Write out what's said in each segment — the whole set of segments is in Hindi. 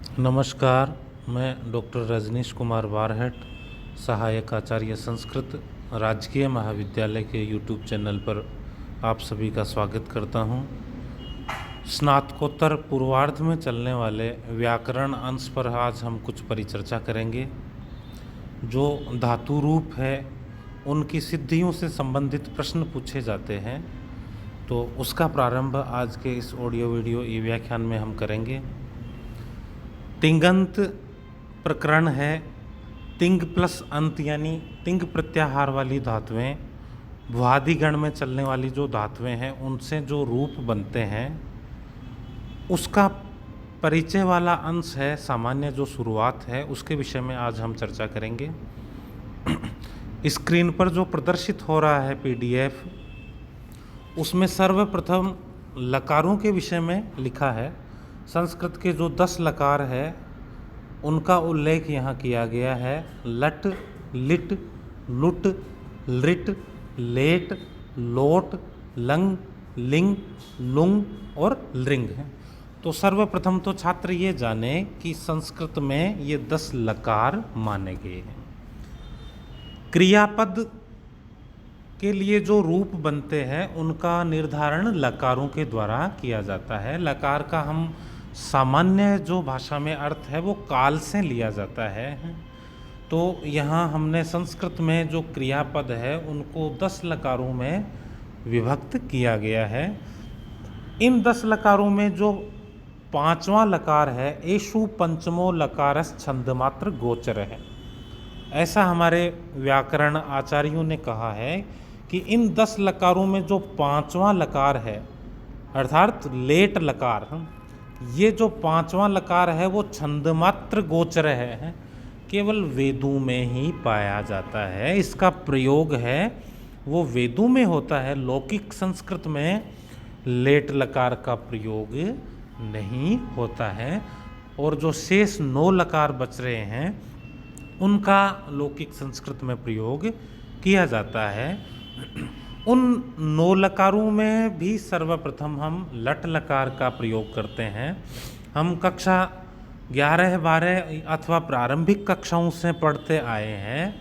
नमस्कार। मैं डॉक्टर रजनीश कुमार बारहट, सहायक आचार्य संस्कृत, राजकीय महाविद्यालय के यूट्यूब चैनल पर आप सभी का स्वागत करता हूं। स्नातकोत्तर पूर्वार्ध में चलने वाले व्याकरण अंश पर आज हम कुछ परिचर्चा करेंगे। जो धातु रूप है उनकी सिद्धियों से संबंधित प्रश्न पूछे जाते हैं, तो उसका प्रारंभ आज के इस ऑडियो वीडियो ई व्याख्यान में हम करेंगे। तिङन्त प्रकरण है। तिंग प्लस अंत यानी तिंग प्रत्याहार वाली धातुएं, भुआदिगण में चलने वाली जो धातुएं हैं उनसे जो रूप बनते हैं उसका परिचय वाला अंश है। सामान्य जो शुरुआत है उसके विषय में आज हम चर्चा करेंगे। स्क्रीन पर जो प्रदर्शित हो रहा है पीडीएफ, उसमें सर्वप्रथम लकारों के विषय में लिखा है। संस्कृत के जो 10 लकार है उनका उल्लेख यहाँ किया गया है। लट, लिट, लुट, लिट, लेट, लोट, लंग, लिंग, लुंग और लिंग है। तो सर्वप्रथम तो छात्र ये जाने कि संस्कृत में ये 10 लकार माने गए हैं। क्रियापद के लिए जो रूप बनते हैं उनका निर्धारण लकारों के द्वारा किया जाता है। लकार का हम सामान्य जो भाषा में अर्थ है वो काल से लिया जाता है। तो यहाँ हमने संस्कृत में जो क्रियापद है उनको 10 लकारों में विभक्त किया गया है। इन 10 लकारों में जो 5वां लकार है, एषु पंचमो लकारस छंदमात्र गोचर है, ऐसा हमारे व्याकरण आचार्यों ने कहा है कि इन 10 लकारों में जो 5वां लकार है अर्थात लेट लकार, ये जो 5वां लकार है वो छंदमात्र गोचर है, केवल वेदों में ही पाया जाता है। इसका प्रयोग है वो वेदों में होता है। लौकिक संस्कृत में लेट लकार का प्रयोग नहीं होता है। और जो शेष 9 लकार बच रहे हैं उनका लौकिक संस्कृत में प्रयोग किया जाता है। उन 9 लकारों में भी सर्वप्रथम हम लट लकार का प्रयोग करते हैं। हम कक्षा 11, 12 अथवा प्रारंभिक कक्षाओं से पढ़ते आए हैं।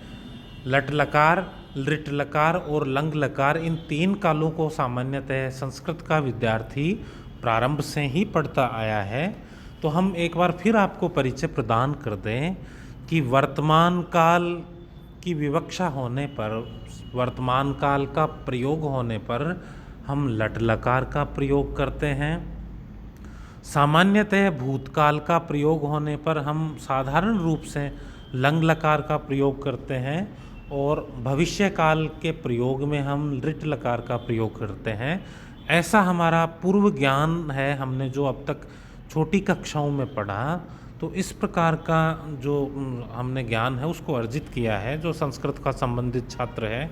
लट लकार, लिट लकार और लंग लकार, इन 3 कालों को सामान्यतः संस्कृत का विद्यार्थी प्रारंभ से ही पढ़ता आया है। तो हम एक बार फिर आपको परिचय प्रदान कर दें कि वर्तमान काल की विवक्षा होने पर, वर्तमान काल का प्रयोग होने पर हम लट लकार का प्रयोग करते हैं। सामान्यतः भूतकाल का प्रयोग होने पर हम साधारण रूप से लंग लकार का प्रयोग करते हैं और भविष्य काल के प्रयोग में हम लिट लकार का प्रयोग करते हैं। ऐसा हमारा पूर्व ज्ञान है, हमने जो अब तक छोटी कक्षाओं में पढ़ा। तो इस प्रकार का जो हमने ज्ञान है उसको अर्जित किया है जो संस्कृत का संबंधित छात्र है।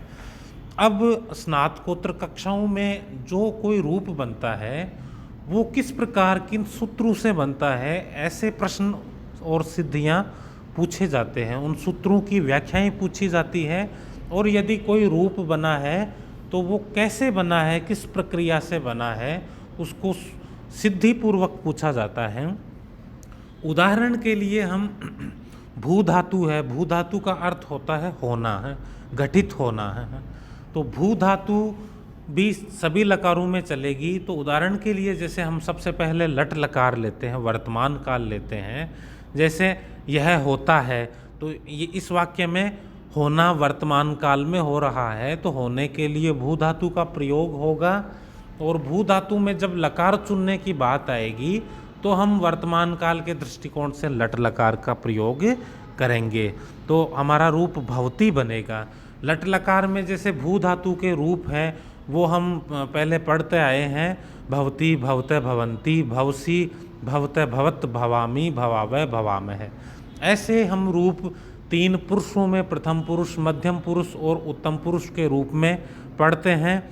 अब स्नातकोत्तर कक्षाओं में जो कोई रूप बनता है वो किस प्रकार, किन सूत्रों से बनता है, ऐसे प्रश्न और सिद्धियां पूछे जाते हैं। उन सूत्रों की व्याख्याएं पूछी जाती है और यदि कोई रूप बना है तो वो कैसे बना है, किस प्रक्रिया से बना है, उसको सिद्धिपूर्वक पूछा जाता है। उदाहरण के लिए हम भू धातु है, भू धातु का अर्थ होता है होना है, घटित होना है। तो भू धातु भी सभी लकारों में चलेगी। तो उदाहरण के लिए जैसे हम सबसे पहले लट लकार लेते हैं, वर्तमान काल लेते हैं। जैसे यह होता है, तो ये इस वाक्य में होना वर्तमान काल में हो रहा है, तो होने के लिए भू धातु का प्रयोग होगा। और भू धातु में जब लकार चुनने की बात आएगी तो हम वर्तमान काल के दृष्टिकोण से लट लकार का प्रयोग करेंगे। तो हमारा रूप भवती बनेगा। लट लकार में जैसे भू धातु के रूप हैं वो हम पहले पढ़ते आए हैं। भवती, भवते, भवंती, भवसी, भवते, भवत, भवामी, भवावय, भवामह। ऐसे हम रूप 3 पुरुषों में प्रथम पुरुष, मध्यम पुरुष और उत्तम पुरुष के रूप में पढ़ते हैं।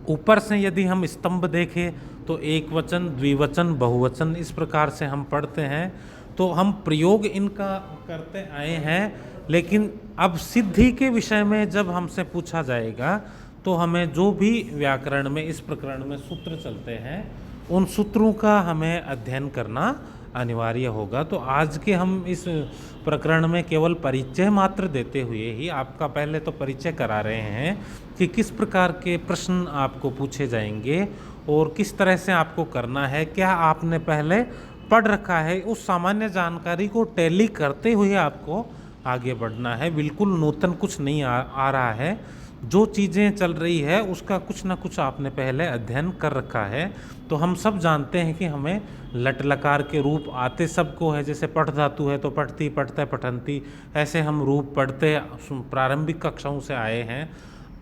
ऊपर से यदि हम स्तंभ देखें तो एक वचन, द्विवचन, बहुवचन, इस प्रकार से हम पढ़ते हैं। तो हम प्रयोग इनका करते आए हैं। लेकिन अब सिद्धि के विषय में जब हमसे पूछा जाएगा तो हमें जो भी व्याकरण में इस प्रकरण में सूत्र चलते हैं उन सूत्रों का हमें अध्ययन करना अनिवार्य होगा। तो आज के हम इस प्रकरण में केवल परिचय मात्र देते हुए ही आपका पहले तो परिचय करा रहे हैं कि किस प्रकार के प्रश्न आपको पूछे जाएंगे और किस तरह से आपको करना है, क्या आपने पहले पढ़ रखा है, उस सामान्य जानकारी को टैली करते हुए आपको आगे बढ़ना है। बिल्कुल नूतन कुछ नहीं आ रहा है, जो चीज़ें चल रही है उसका कुछ ना कुछ आपने पहले अध्ययन कर रखा है। तो हम सब जानते हैं कि हमें लट लकार के रूप आते सबको है, जैसे पठ धातु है तो पठती, पठते, पठंती, ऐसे हम रूप पढ़ते प्रारंभिक कक्षाओं से आए हैं।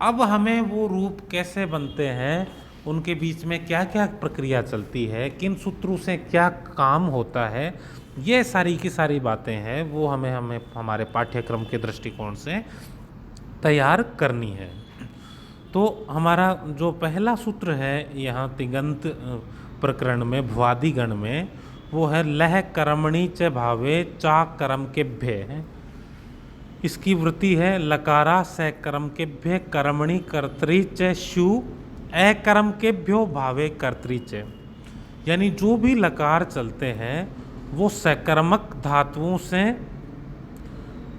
अब हमें वो रूप कैसे बनते हैं, उनके बीच में क्या क्या प्रक्रिया चलती है, किन सूत्रों से क्या काम होता है, ये सारी की सारी बातें हैं वो हमें हमारे पाठ्यक्रम के दृष्टिकोण से तैयार करनी है। तो हमारा जो पहला सूत्र है यहाँ तिङन्त प्रकरण में भुवादि गण में, वो है लह कर्मणि च भावे चा कर्म केभ्य। इसकी वृत्ति है लकारा स कर्म केभ्य कर्मणि कर्तरि च शु अकर्म केभ्यो भावे कर्तरि च। यानी जो भी लकार चलते हैं वो सकर्मक धातुओं से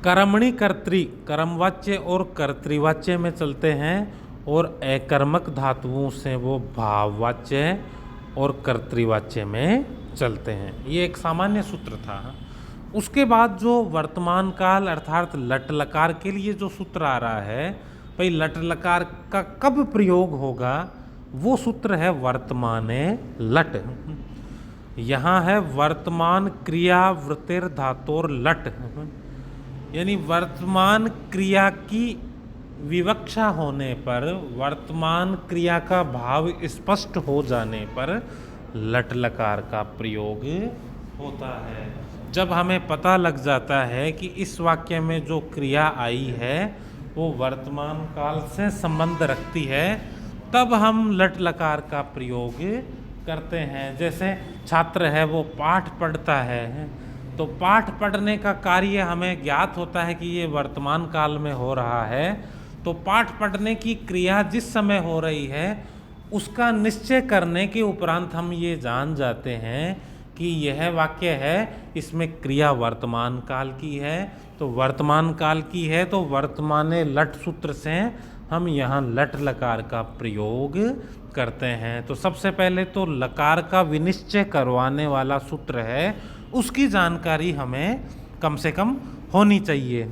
कर्मणि कर्तृ कर्मवाच्य और कर्तृवाच्य में चलते हैं और अकर्मक धातुओं से वो भाववाच्य और कर्तृवाच्य में चलते हैं। ये एक सामान्य सूत्र था। उसके बाद जो वर्तमान काल अर्थात लट लकार के लिए जो सूत्र आ रहा है, भाई लट लकार का कब प्रयोग होगा, वो सूत्र है वर्तमाने लट। यहाँ है वर्तमान क्रिया वृत्तिर धातोर लट, यानी वर्तमान क्रिया की विवक्षा होने पर, वर्तमान क्रिया का भाव स्पष्ट हो जाने पर लट लकार का प्रयोग होता है। जब हमें पता लग जाता है कि इस वाक्य में जो क्रिया आई है वो वर्तमान काल से संबंध रखती है, तब हम लट लकार का प्रयोग करते हैं। जैसे छात्र है वो पाठ पढ़ता है, तो पाठ पढ़ने का कार्य हमें ज्ञात होता है कि ये वर्तमान काल में हो रहा है। तो पाठ पढ़ने की क्रिया जिस समय हो रही है उसका निश्चय करने के उपरांत हम ये जान जाते हैं कि यह वाक्य है, इसमें क्रिया वर्तमान काल की है। तो वर्तमान काल की है तो वर्तमाने लट सूत्र से हम यहाँ लट लकार का प्रयोग करते हैं। तो सबसे पहले तो लकार का विनिश्चय करवाने वाला सूत्र है, उसकी जानकारी हमें कम से कम होनी चाहिए।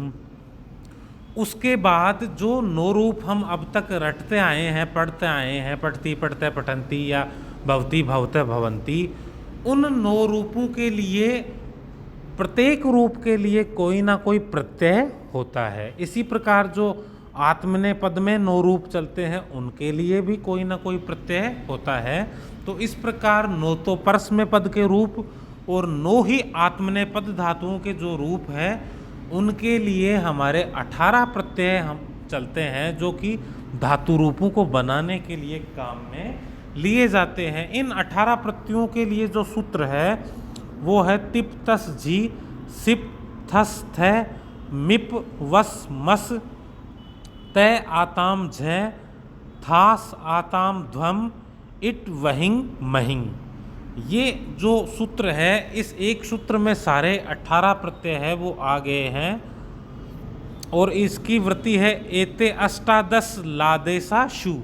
उसके बाद जो नो रूप हम अब तक रटते आए हैं, पढ़ते आए हैं, पढ़ती पढ़ते पठंती या भवती भवते भवंती, उन नो रूपों के लिए प्रत्येक रूप के लिए कोई ना कोई प्रत्यय होता है। इसी प्रकार जो आत्मने पद में नो रूप चलते हैं उनके लिए भी कोई ना कोई प्रत्यय होता है। तो इस प्रकार नो तो परस्मै पद के रूप और नो ही आत्मने पद धातुओं के जो रूप है उनके लिए हमारे 18 प्रत्यय हम चलते हैं, जो कि धातु रूपों को बनाने के लिए काम में लिए जाते हैं। इन 18 प्रत्ययों के लिए जो सूत्र है वो है तिप तस झी सिप थस थ मिप वस मस तय आताम झ थास आताम ध्वम इट वहिंग महिंग। ये जो सूत्र है, इस एक सूत्र में सारे 18 प्रत्यय है वो आ गए हैं और इसकी वृत्ति है एते अष्टादश लादेशा शु,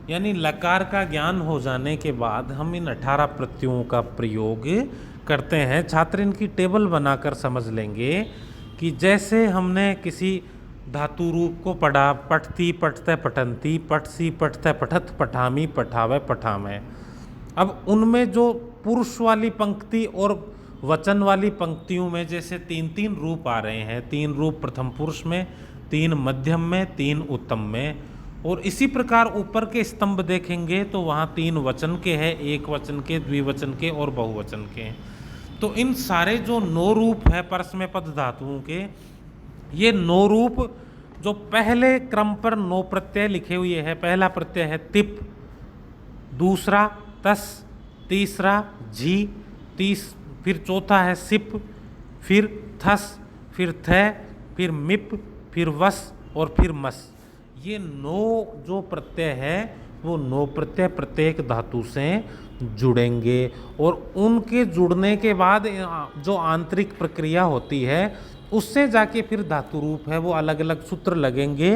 यानी लकार का ज्ञान हो जाने के बाद हम इन 18 प्रत्ययों का प्रयोग करते हैं। छात्र इनकी टेबल बनाकर समझ लेंगे कि जैसे हमने किसी धातु रूप को पढ़ा, पठती पठते पठंती, पठसी पठते पठत, पठामी पठावे पठामे। अब उनमें जो पुरुष वाली पंक्ति और वचन वाली पंक्तियों में जैसे 3-3 रूप आ रहे हैं, 3 रूप प्रथम पुरुष में, 3 मध्यम में, 3 उत्तम में, और इसी प्रकार ऊपर के स्तंभ देखेंगे तो वहाँ 3 वचन के हैं, एक वचन के, द्विवचन के और बहुवचन के। तो इन सारे जो 9 रूप है परस्मै पद धातुओं के, ये 9 रूप जो पहले क्रम पर 9 प्रत्यय लिखे हुए हैं। पहला प्रत्यय है तिप, दूसरा तस, तीसरा झी, फिर चौथा है सिप, फिर थस, फिर थ, फिर मिप, फिर वस और फिर मस। ये 9 जो प्रत्यय है वो 9 प्रत्यय प्रत्येक धातु से जुड़ेंगे और उनके जुड़ने के बाद जो आंतरिक प्रक्रिया होती है उससे जाके फिर धातु रूप है वो अलग अलग सूत्र लगेंगे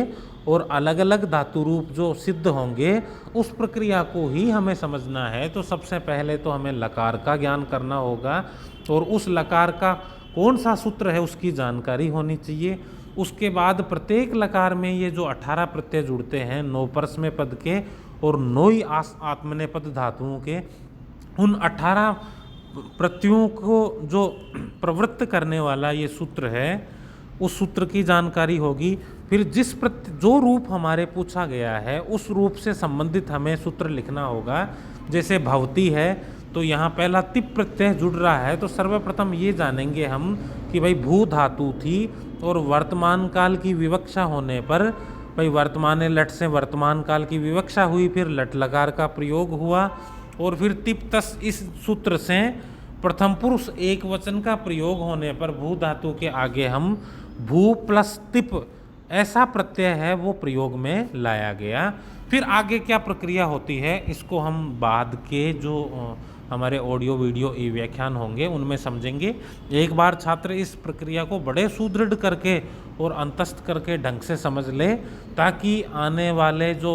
और अलग अलग धातु रूप जो सिद्ध होंगे उस प्रक्रिया को ही हमें समझना है। तो सबसे पहले तो हमें लकार का ज्ञान करना होगा और उस लकार का कौन सा सूत्र है उसकी जानकारी होनी चाहिए। उसके बाद प्रत्येक लकार में ये जो 18 प्रत्यय जुड़ते हैं 9 परस्मय पद के और 9 ही आत्मनेपद धातुओं के, उन 18 प्रत्ययों को जो प्रवृत्त करने वाला ये सूत्र है उस सूत्र की जानकारी होगी। फिर जिस जो रूप हमारे पूछा गया है उस रूप से संबंधित हमें सूत्र लिखना होगा। जैसे भवती है तो यहाँ पहला तिप प्रत्यय जुड़ रहा है, तो सर्वप्रथम ये जानेंगे हम कि भाई भू धातु थी और वर्तमान काल की विवक्षा होने पर भाई वर्तमान लट से वर्तमान काल की विवक्षा हुई, फिर लट लकार का प्रयोग हुआ और फिर तिप तस इस सूत्र से प्रथम पुरुष एक वचन का प्रयोग होने पर भू धातु के आगे हम भू प्लस तिप ऐसा प्रत्यय है वो प्रयोग में लाया गया। फिर आगे क्या प्रक्रिया होती है इसको हम बाद के जो हमारे ऑडियो वीडियो ई व्याख्यान होंगे उनमें समझेंगे। एक बार छात्र इस प्रक्रिया को बड़े सुदृढ़ करके और अंतस्थ करके ढंग से समझ ले ताकि आने वाले जो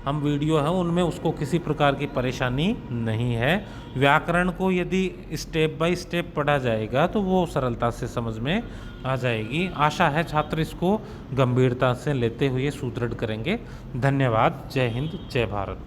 हम वीडियो हैं उनमें उसको किसी प्रकार की परेशानी नहीं है। व्याकरण को यदि स्टेप बाय स्टेप पढ़ा जाएगा तो वो सरलता से समझ में आ जाएगी। आशा है छात्र इसको गंभीरता से लेते हुए सुदृढ़ करेंगे। धन्यवाद। जय हिंद, जय भारत।